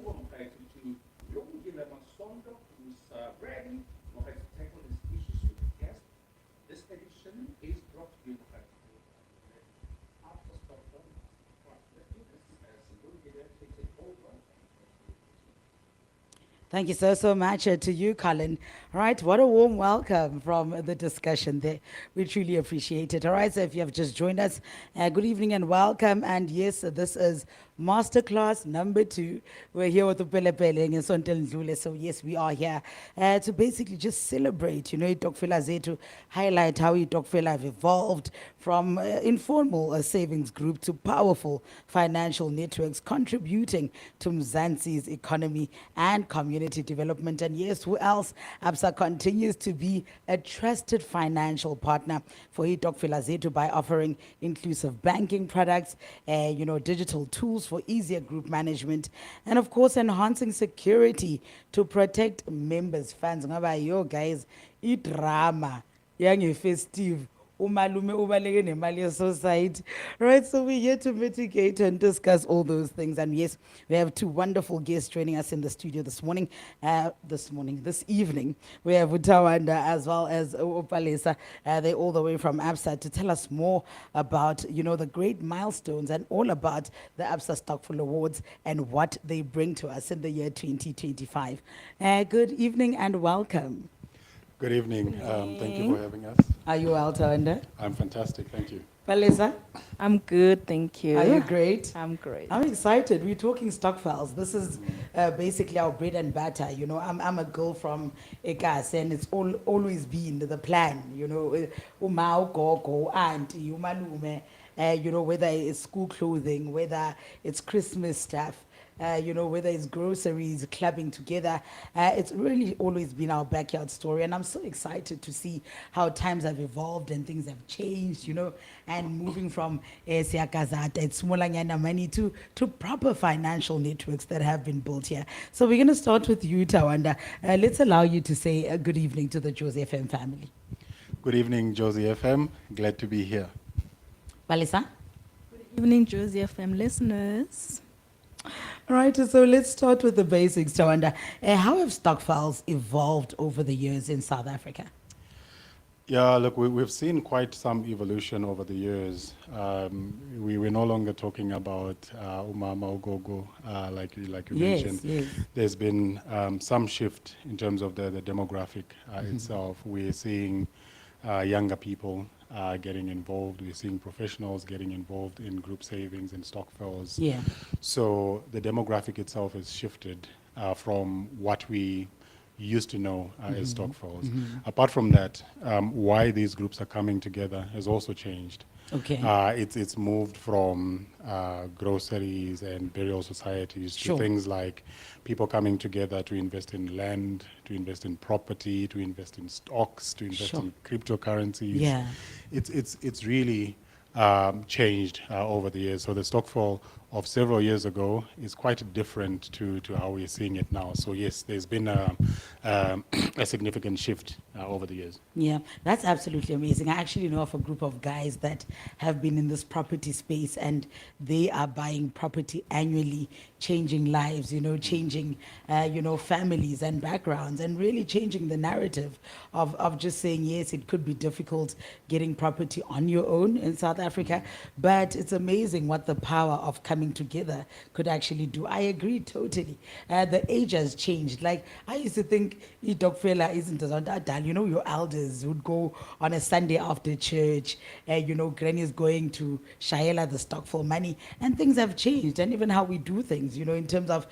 welcome to Yongile Masondo, who's ready to tackle these issues with the guest. This edition is brought to you by ABSA Stokvel Awards. Let's do this as Yongile takes it over. Thank you so much to you, Colin. All right, what a warm welcome from the discussion there. We truly appreciate it. All right, so if you have just joined us, good evening and welcome. And yes, this is masterclass number 2. We're here with the Pele Pele and Sontel Ndlule. So yes, we are here to basically just celebrate, Stokvel to highlight how Stokvel have evolved from informal savings group to powerful financial networks contributing to Mzansi's economy and community development. And yes, who else? ABSA continues to be a trusted financial partner for Stokvel by offering inclusive banking products, digital tools for easier group management, and of course, enhancing security to protect members' funds. Ngaba yo guys, drama, yang festive. Umalume ubaleke nemali ye-society. Right, so we're here to mitigate and discuss all those things. And yes, we have 2 wonderful guests joining us in the studio this evening. We have Utawanda as well as Opalesa. They're all the way from ABSA to tell us more about, the great milestones and all about the ABSA Stokvel Awards and what they bring to us in the year 2025. Good evening and welcome. Good evening. Thank you for having us. Are you well, Tawanda? I'm fantastic. Thank you. Palesa? I'm good, thank you. Are you great? I'm great. I'm excited. We're talking Stokvels. This is basically our bread and butter. I'm a girl from Ekas, and it's always been the plan. Uma, go, auntie, umalume. Whether it's school clothing, whether it's Christmas stuff. Whether it's groceries, clubbing together. It's really always been our backyard story. And I'm so excited to see how times have evolved and things have changed, and moving from siyakazata, smaller money to proper financial networks that have been built here. So we're going to start with you, Tawanda. Let's allow you to say a good evening to the Josie FM family. Good evening, Josie FM. Glad to be here. Palesa? Good evening, Josie FM listeners. All right, so let's start with the basics, Tawanda. How have Stokvels evolved over the years in South Africa? Yeah, look, we've seen quite some evolution over the years. We're no longer talking about umama ugogo, like you mentioned. Yes. There's been some shift in terms of the demographic itself. We're seeing younger people getting involved. We're seeing professionals getting involved in group savings and stokvels. Yeah. So the demographic itself has shifted from what we used to know as stokvels. Apart from that, why these groups are coming together has also changed. Okay. It's moved from groceries and burial societies Sure. to things like people coming together to invest in land, to invest in property, to invest in stocks, to invest Sure. in cryptocurrencies. Yeah. It's really changed over the years. So the stokvel of several years ago is quite different to how we're seeing it now. So yes, there's been a significant shift over the years. Yeah, that's absolutely amazing. I actually know of a group of guys that have been in this property space, and they are buying property annually, changing lives, changing, families and backgrounds, and really changing the narrative of just saying, yes, it could be difficult getting property on your own in South Africa, but it's amazing what the power of coming together could actually do. I agree totally. The age has changed. Like, I used to think Stokvel isn't as adult. Your elders would go on a Sunday after church, granny's going to Shayela the Stokvel money, and things have changed. And even how we do things, in terms of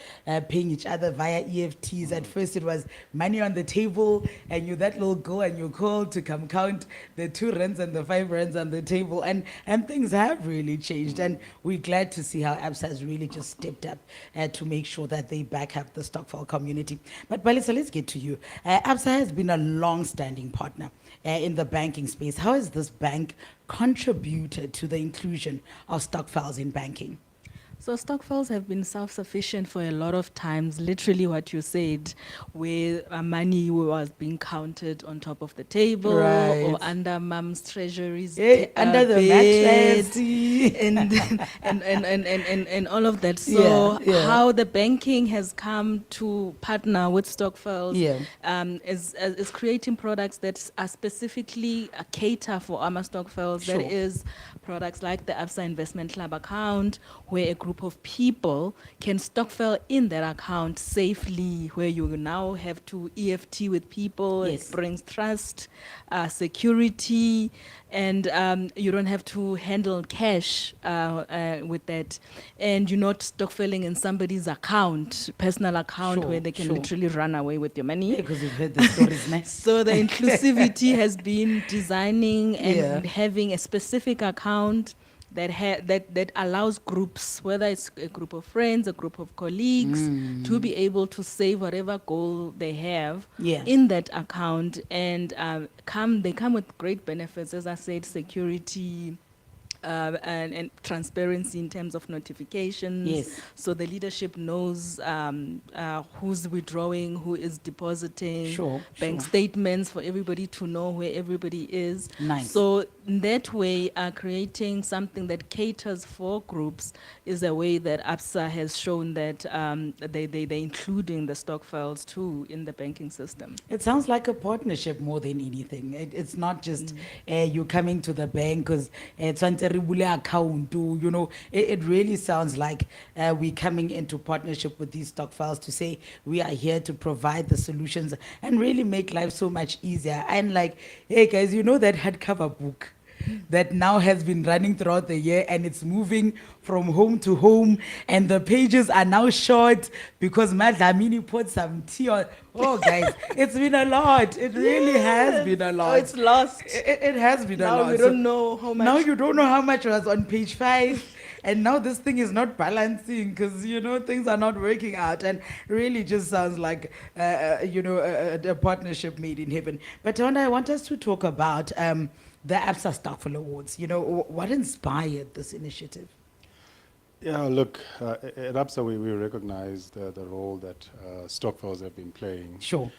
paying each other via EFTs. At first it was money on the table, and that little girl, and you called to come count the 2 rands and the 5 rands on the table, and things have really changed. And we're glad to see how ABSA has really just stepped up to make sure that they back up the Stokvel community. But Balisa, let's get to you. ABSA has been a long-standing partner in the banking space. How has this bank contributed to the inclusion of Stokvels in banking? So stokvels have been self-sufficient for a lot of times, literally what you said, where money was being counted on top of the table or Right. under mom's treasuries Under the bed, mattress. and, and all of that. Yeah, So yeah. how the banking has come to partner with stokvels Yeah. is creating products that are specifically cater for AMA stokvels. Sure. That is products like the ABSA Investment Club account, where a group of people can stokvel in their account safely, where you now have to EFT with people. Yes. It brings trust, security, and you don't have to handle cash with that. And you're not stockfiling in somebody's account, personal account, Sure, where they can sure. literally run away with your money. Because we've heard the stories, nice. So the inclusivity has been designing and Yeah. having a specific account that allows groups, whether it's a group of friends, a group of colleagues, to be able to save whatever goal they have Yeah. in that account, and they come with great benefits, as I said, security. And transparency in terms of notifications. Yes. So the leadership knows who's withdrawing, who is depositing, Sure, bank sure. statements for everybody to know where everybody is. Nice. So in that way, creating something that caters for groups is a way that ABSA has shown that they're including the stock files too in the banking system. It sounds like a partnership more than anything. It's not just you coming to the bank because it's an account. You know, it really sounds like we're coming into partnership with these stock files to say we are here to provide the solutions and really make life so much easier. And like, hey guys, you know that hardcover book that now has been running throughout the year and it's moving from home to home and the pages are now short because Madlamini put some tea on. Oh guys, it's been a lot. It really has been a lot. Oh, it's lost. It has been a Now lot. we don't know how much. Now you don't know how much was on page 5. And now this thing is not balancing because, you know, things are not working out. And really just sounds like, a partnership made in heaven. But Tonda, I want us to talk about the ABSA Stokvel Awards. You know, what inspired this initiative? Yeah, look, at ABSA we recognize the role that stokvels have been playing. Sure.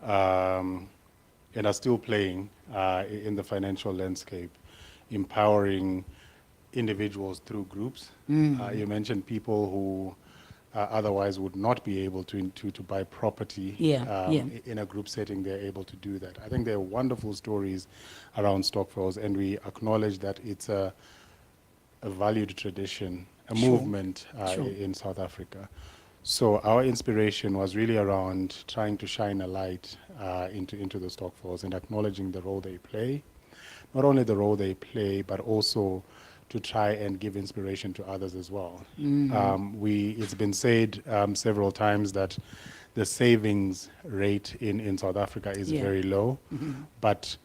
And are still playing in the financial landscape, empowering individuals through groups. You mentioned people who otherwise would not be able to buy property in a group setting. They're able to do that. I think there are wonderful stories around stokvels, and we acknowledge that it's a valued tradition, a movement in South Africa. So our inspiration was really around trying to shine a light into the stokvels and acknowledging the role they play. Not only the role they play, but also to try and give inspiration to others as well. It's been said several times that the savings rate in South Africa is very low, but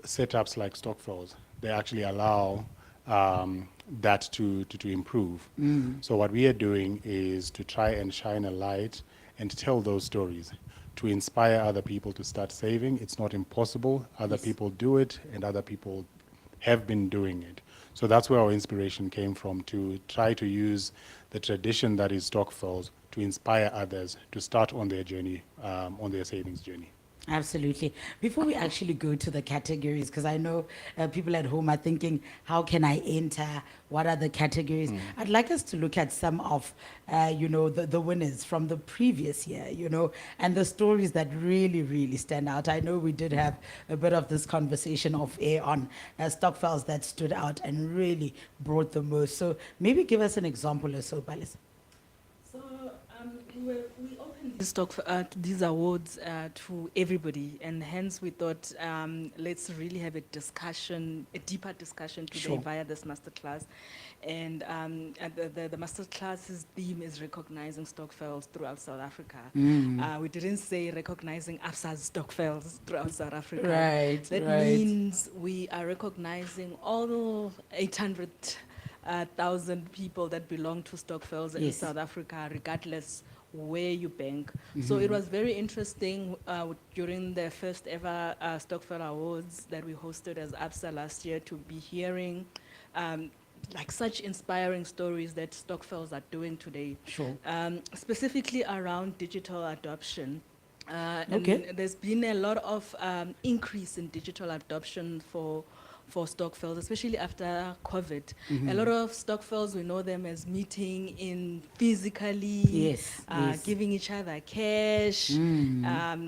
setups like stokvels, they actually allow that to improve. So what we are doing is to try and shine a light and tell those stories to inspire other people to start saving. It's not impossible. Other people do it, and other people have been doing it. So that's where our inspiration came from, to try to use the tradition that is stokvels to inspire others to start on their journey, on their savings journey. Absolutely. Before we actually go to the categories, because I know people at home are thinking, how can I enter? What are the categories? I'd like us to look at some of, the winners from the previous year, and the stories that really, really stand out. I know we did have a bit of this conversation off air on stokvels that stood out and really brought the most. So maybe give us an example or so, Balis. So we opened these awards to everybody, and hence we thought let's really have a deeper discussion today via this masterclass. And the masterclass's theme is recognizing stokvels throughout South Africa. We didn't say recognizing ABSA's stokvels throughout South Africa. Right, That means we are recognizing all 800,000 people that belong to stokvels in South Africa, regardless where you bank. So it was very interesting during the first ever Stokvel Awards that we hosted as ABSA last year to be hearing like such inspiring stories that Stokvels are doing today. Sure. Specifically around digital adoption. Okay. And there's been a lot of increase in digital adoption for Stokvels, especially after COVID. A lot of Stokvels, we know them as meeting in physically, Yes, yes. giving each other cash,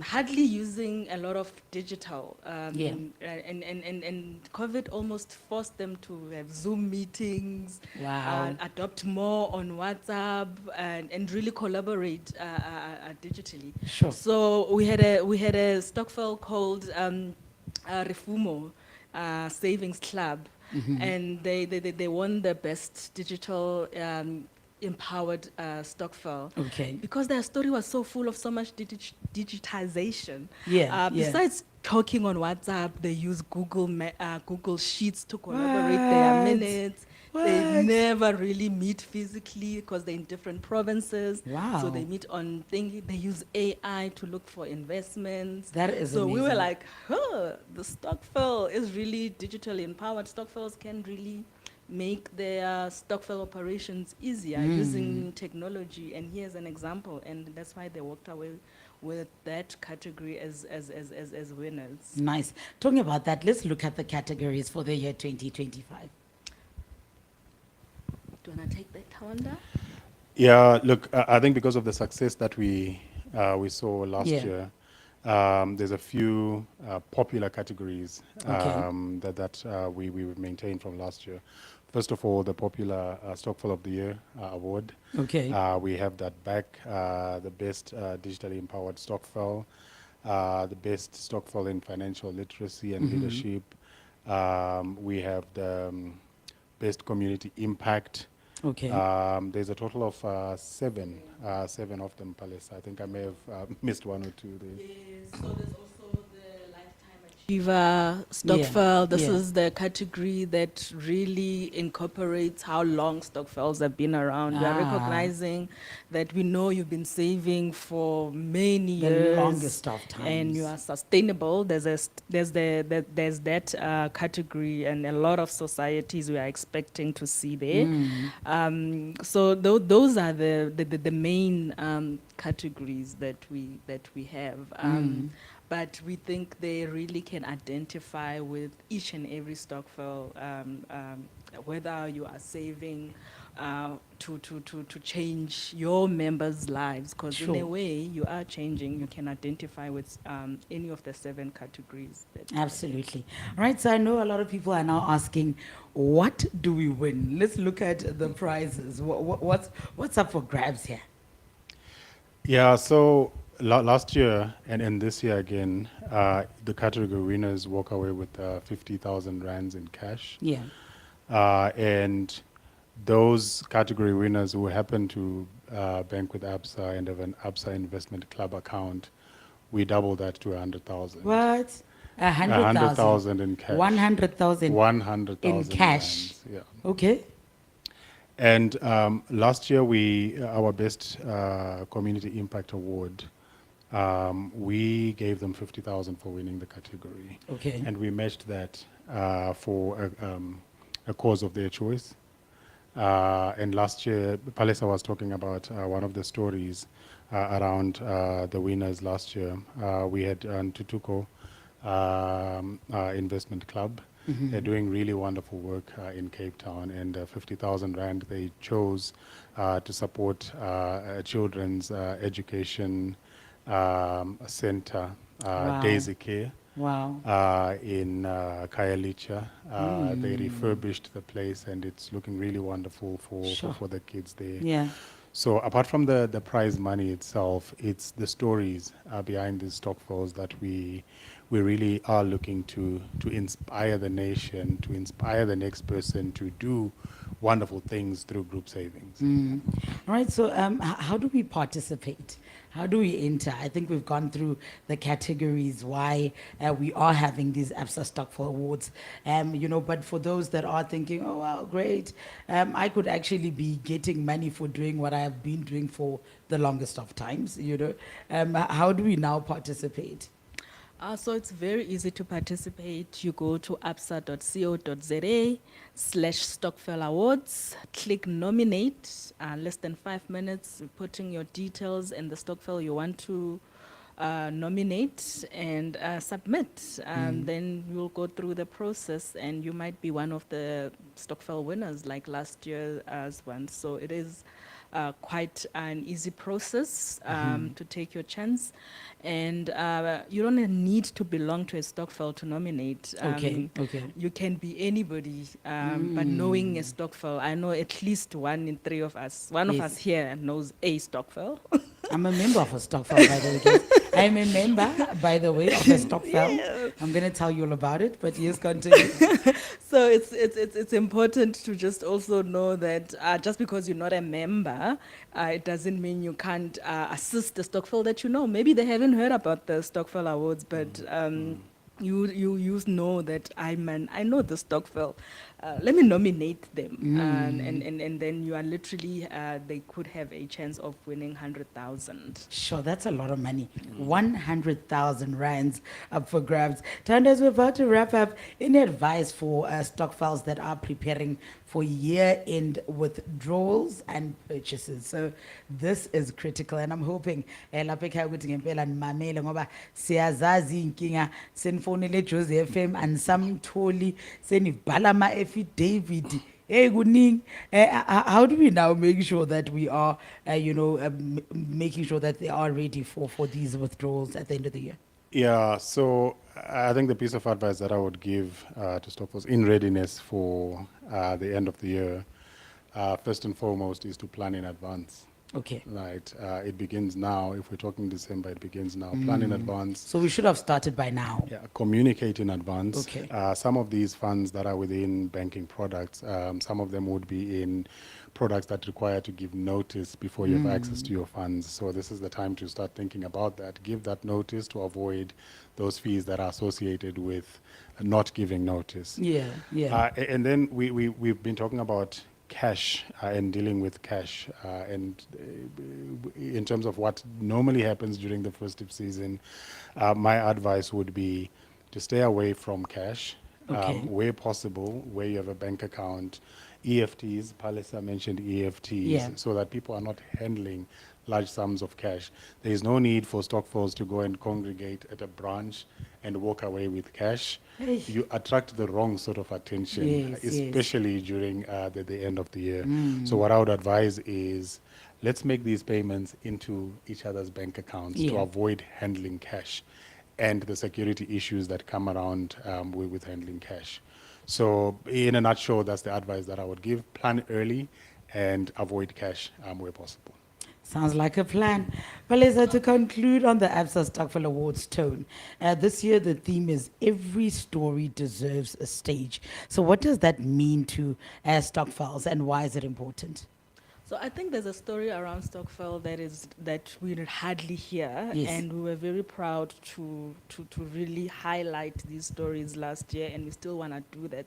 hardly using a lot of digital. Yeah. And COVID almost forced them to have Zoom meetings, Wow. adopt more on WhatsApp, and really collaborate digitally. Sure. So we had a Stokvel called Refumo Savings Club, and they won the best digital empowered Stokvel. Okay. Because their story was so full of so much digitization. Yeah, yeah. Besides talking on WhatsApp, they use Google Sheets to collaborate their What? minutes. They What? never really meet physically because they're in different provinces. Wow. So they meet on thing. They use AI to look for investments. That is so we were amazing. like, huh, the Stokvel is really digitally empowered. Stokvels can really make their Stokvel operations easier using technology. And here's an example. And that's why they walked away with that category as winners. Nice. Talking about that, let's look at the categories for the year 2025. Do you want to take that, Tawanda? Yeah, look, I think because of the success that we saw last Yeah. year, there's a few popular categories Okay. that we maintained from last year. First of all, the popular Stokvel of the Year award. Okay. We have that back, the best digitally empowered Stokvel, the best Stokvel in financial literacy and leadership. We have the best community impact. Okay. There's a total of seven of them, Palace. I think I may have missed one or two there. Yes, so there's also the Lifetime Achiever Stokvel. This yeah. is the category that really incorporates how long Stokvels have been around. We are Ah. recognizing that we know you've been saving for many The years. longest of And you times. are sustainable. There's that category, and a lot of societies we are expecting to see there. So those are the main categories that we have. But we think they really can identify with each and every Stokvel, whether you are saving to change your members' lives, because in a Sure. way you are changing. You can identify with any of the 7 categories. Absolutely. All right, so I know a lot of people are now asking, what do we win? Let's look at the prizes. What's up for grabs here? Yeah, so last year and this year again, the category winners walk away with 50,000 rands in cash. Yeah. And those category winners who happen to bank with ABSA and have an ABSA Investment Club account, we double that to 100,000. What? 100,000. 100,000 in cash. 100,000 100,000 in cash. rands, yeah. Okay. And last year, our best community impact award, we gave them 50,000 for winning the category. Okay. And we matched that for a cause of their choice. And last year, Palesa was talking about one of the stories around the winners last year. We had Tutuko Investment Club. They're doing really wonderful work in Cape Town, and 50,000 rand they chose to support a children's education center, Wow. Daisy Care. Wow. In Khayelitsha. They refurbished the place, and it's looking really wonderful Sure. for the kids there. Yeah. So apart from the prize money itself, it's the stories behind these Stokvels that we really are looking to inspire the nation, to inspire the next person to do wonderful things through group savings. All right, so how do we participate? How do we enter? I think we've gone through the categories, why we are having these ABSA Stokvel Awards. But for those that are thinking, oh, wow, great, I could actually be getting money for doing what I have been doing for the longest of times, how do we now participate? So it's very easy to participate. You go to absa.co.za/Stokvel Awards, click nominate, less than 5 minutes, putting your details and the Stokvel you want to nominate and submit. Then you'll go through the process and you might be one of the Stokvel winners like last year as one. So it is quite an easy process to take your chance. And you don't need to belong to a Stokvel to nominate. Okay, okay. You can be anybody, but knowing a Stokvel, I know at least 1 in 3 of us. One of Yes. us here knows a Stokvel. I'm a member of a Stokvel, by the way, guys. I'm a member, by the way, of a Stokvel. I'm going to tell you all about it, but yes, continue. So it's important to just also know that just because you're not a member, it doesn't mean you can't assist the Stokvel that you know. Maybe they haven't heard about the Stokvel Awards, but you know that I know the Stokvel. Let me nominate them, and then you are literally they could have a chance of winning 100,000. Sure, that's a lot of money. 100,000 rands up for grabs. Tanda, as we're about to wrap up, any advice for Stokvels that are preparing for year-end withdrawals and purchases? So this is critical, and I'm hoping lapha ekhaya ukuthi ngempela nimamele ngoba siyazazi inkinga senfonele Jozi FM and samtholi senibhala ama affidavit. Hey, kuning. How do we now make sure that we are, making sure that they are ready for these withdrawals at the end of the year? Yeah, so I think the piece of advice that I would give to Stokvels in readiness for the end of the year, first and foremost, is to plan in advance. Okay. Right, it begins now. If we're talking December, it begins now. Plan in advance. So we should have started by now. Yeah, communicate in advance. Okay. Some of these funds that are within banking products, some of them would be in products that require to give notice before you have access to your funds. So this is the time to start thinking about that. Give that notice to avoid those fees that are associated with not giving notice. Yeah, yeah. And then we've been talking about cash and dealing with cash and in terms of what normally happens during the festive season, my advice would be to stay away from cash. Okay. Where possible, where you have a bank account, EFTs, Palisa mentioned EFTs, Yeah. so that people are not handling large sums of cash. There is no need for Stokvels to go and congregate at a branch and walk away with cash. Hey. You attract the wrong sort of attention, Yes, especially during the end of the year. So what I would advise is, let's make these payments into each other's bank accounts to Yeah. avoid handling cash and the security issues that come around with handling cash. So in a nutshell, that's the advice that I would give. Plan early and avoid cash where possible. Sounds like a plan. Well, Lisa, to conclude on the ABSA Stokvel Awards tone, this year the theme is Every Story Deserves a Stage. So what does that mean to Stokvels, and why is it important? So I think there's a story around Stokvel that we hardly hear, Yes. and we were very proud to really highlight these stories last year, and we still want to do that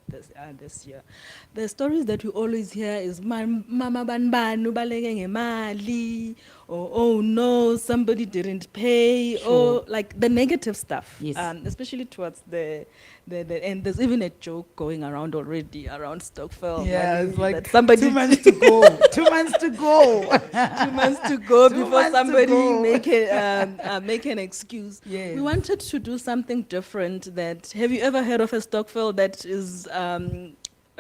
this year. The stories that we always hear is mama banbanu baleke ngemali, or oh no, somebody didn't pay, Sure. or like the negative stuff, Yes. especially towards the and there's even a joke going around already around Stokvel. Yeah, it's like that somebody 2 months to go. 2 months to go. 2 months to go 2 before months to somebody go. make an excuse. Yes. We wanted to do something different. Have you ever heard of a Stokvel that is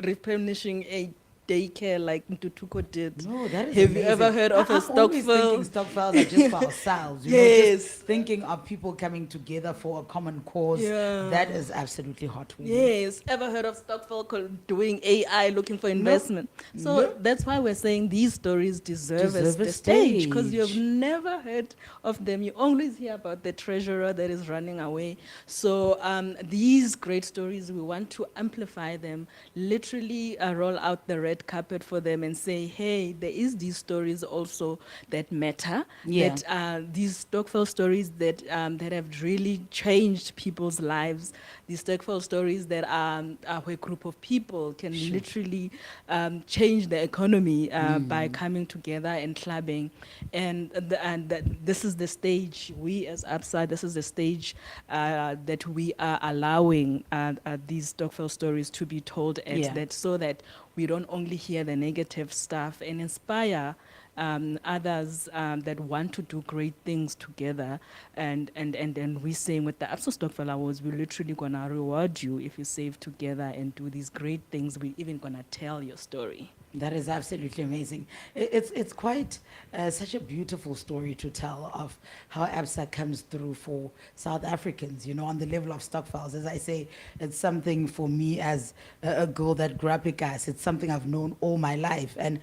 replenishing a daycare like Ntutuko did? No, that is Have you amazing. ever heard of a I'm always thinking Stokvel? Stokvels are just for ourselves. You know, Yes. just thinking of people coming together for a common cause. Yeah. That is absolutely hot. Yes, ever heard of Stokvel doing AI, looking for investment? So Nope. that's why we're saying these stories deserve Deserve a a stage, because you have stage. never heard of them. You always hear about the treasurer that is running away. So these great stories, we want to amplify them, literally roll out the red red carpet for them and say, hey, there is these stories also that matter, Yeah. that these Stokvel stories that have really changed people's lives, these Stokvel stories that where a group of people can literally change the economy by coming together and clubbing. This is the stage, we as ABSA, this is the stage that we are allowing these Stokvel stories to be told at, Yeah. that so that we don't only hear the negative stuff and inspire others that want to do great things together. And we're saying with the ABSA Stokvel Awards, we're literally going to reward you if you save together and do these great things. We're even going to tell your story. That is absolutely amazing. It's quite such a beautiful story to tell of how ABSA comes through for South Africans, you know, on the level of Stokvels. As I say, it's something for me as a girl that grew up with us. It's something I've known all my life. And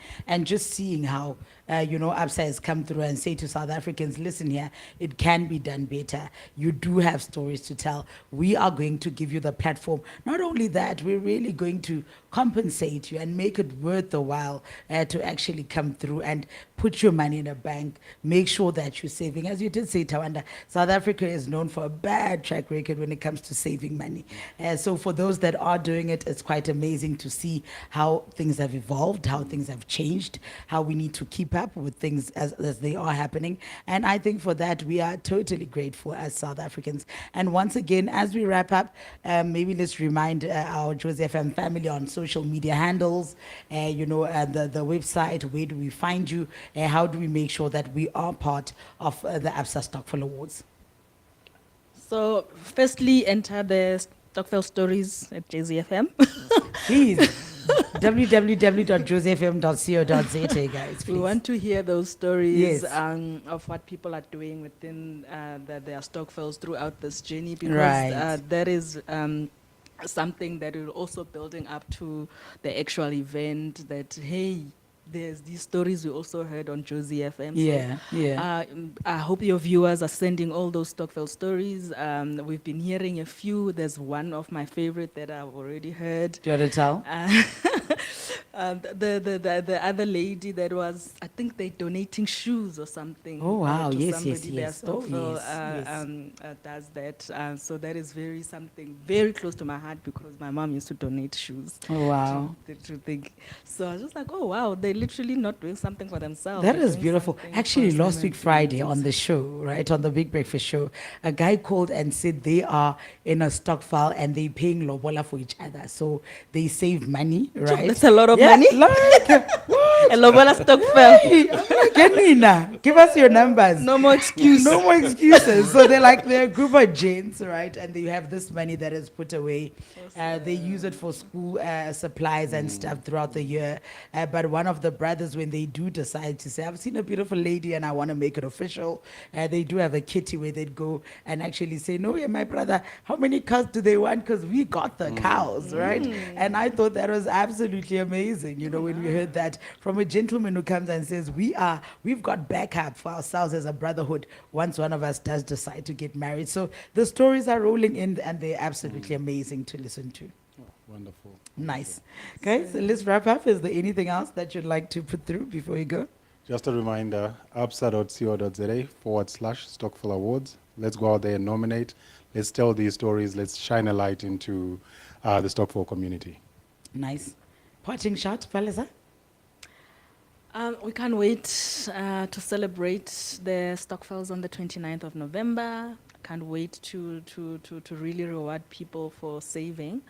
just seeing how, you know, ABSA has come through and say to South Africans, listen here, it can be done better. You do have stories to tell. We are going to give you the platform. Not only that, we're really going to compensate you and make it worth the while to actually come through and put your money in a bank, make sure that you're saving. As you did say, Tawanda, South Africa is known for a bad track record when it comes to saving money. So for those that are doing it, it's quite amazing to see how things have evolved, how things have changed, how we need to keep up with things as they are happening. And I think for that, we are totally grateful as South Africans. And once again, as we wrap up, maybe let's remind our Josie FM family on social media handles, you know, the website, where do we find you, how do we make sure that we are part of the ABSA Stokvel Awards? So, firstly, enter the Stokvel stories at JZFM. Please, www.josefm.co.za, guys, please. We want to hear those stories Yes. of what people are doing within their Stokvels throughout this journey, because Right. that is something that is also building up to the actual event, that, hey, there's these stories we also heard on Josie FM. Yeah, yeah. I hope your viewers are sending all those Stokvel stories. We've been hearing a few. There's one of my favorite that I've already heard. Do you want to tell? The other lady that was, I think they're donating shoes or something. Oh, wow. To Yes, somebody. yes, Their yes. Oh, Stokvel, yes, yes. does that. So that is something very close to my heart, because my mom used to donate shoes. Oh, wow. To think. So I was just like, oh wow, they're literally not doing something for themselves. That they're is doing beautiful. something for Actually, us last women week Friday communities. on the show, right, on the Big Breakfast show, a guy called and said they are in a stock file and they're paying lobola for each other. So they save money, right? That's a lot of Yeah, money. like, what? A lobola Stokvel. Hey, I'm like, Nina, give us your numbers. No more excuse. No more excuses. So they're a group of gents, right? And they have this money that is put away. They use it for school supplies and stuff throughout the year. But one of the brothers, when they do decide to say, I've seen a beautiful lady and I want to make it official, they do have a kitty where they'd go and actually say, no, yeah, my brother, how many cows do they want? Because we got the cows, right? And I thought that was absolutely amazing, you know, when we heard that from a gentleman who comes and says, we've got backup for ourselves as a brotherhood once one of us does decide to get married. So the stories are rolling in and they're absolutely amazing to listen to. Wonderful. Nice. Okay, so let's wrap up. Is there anything else that you'd like to put through before we go? Just a reminder, absa.co.za/Stokvel Awards. Let's go out there and nominate. Let's tell these stories. Let's shine a light into the Stokvel community. Nice. Parting shot, Palisa? We can't wait to celebrate the Stokvels on the 29th of November. Can't wait to really reward people for saving.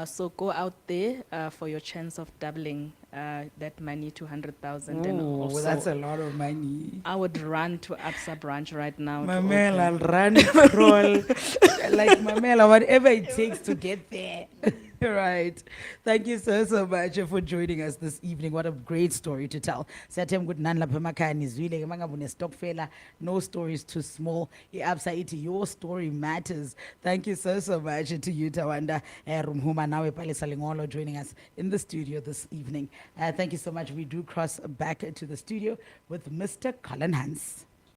So go out there for your chance of doubling that money to 100,000. And Oh, also, that's a lot of money. I would run to ABSA branch right now. to Mamela, I'll open. run, crawl, like Mamela, whatever it takes to get there. Right. Thank you so much for joining us this evening. What a great story to tell. Satem good nanla pemakani zwile mangabune stokfela. No story is too small. Absolutely, your story matters. Thank you so much to you, Tawanda Rumhuma Nawe Palisalingolo, joining us in the studio this evening. Thank you so much. We do cross back to the studio with Mr. Colin Hans.